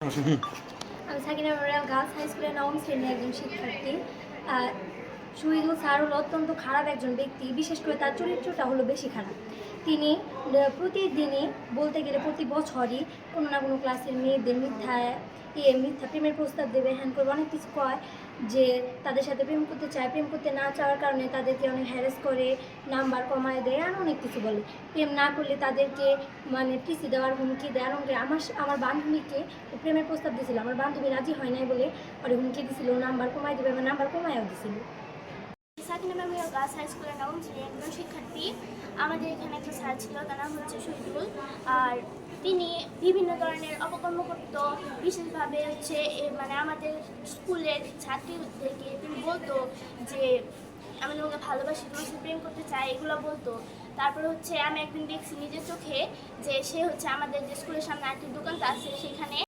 আমি Sakina Memorial girls high স্কুলের নবম শ্রেণীর একজন শিক্ষার্থী। শহীদুল স্যার হলো অত্যন্ত খারাপ একজন ব্যক্তি, বিশেষ করে তার চরিত্রটা হলো বেশি খারাপ। তিনি প্রতিদিনই বলতে গেলে প্রতি বছরই কোনো না কোনো ক্লাসের মেয়েদের মিথ্যা প্রেমের প্রস্তাব দেবে, হ্যান করবে, অনেক কিছু কয় যে তাদের সাথে প্রেম করতে চায়, প্রেম করতে না চাওয়ার কারণে তাদেরকে অনেক হ্যারাস করে, নাম্বার কমায় দেয়, আর অনেক কিছু বলে। প্রেম না করলে তাদেরকে টিসি দেওয়ার হুমকি দেয়। আমার বান্ধবীকে প্রেমের প্রস্তাব দিয়েছিল, আমার বান্ধবী রাজি হয় নাই বলে ওর হুমকি দিছিল, নাম্বার কমাই দেবে, আমার নাম্বার কমায়ও দিছিল। সাকিনা মেমোরিয়াল গার্লস হাই স্কুলের নবম শ্রেণীর একজন শিক্ষার্থী। আমাদের এখানে একটা স্যার ছিল, তার নাম হচ্ছে শহীদুল। আর তিনি বিভিন্ন ধরনের অপকর্ম করত, বিশেষভাবে আমাদের স্কুলের ছাত্রীদেরকে তিনি বলতো যে আমি তোমাকে ভালোবাসি, তোমার সাথে প্রেম করতে চাই, এগুলো বলতো। তারপরে আমি একদিন দেখছি নিজের চোখে যে সে আমাদের যে স্কুলের সামনে আরেকটি দোকানটা আছে সেখানে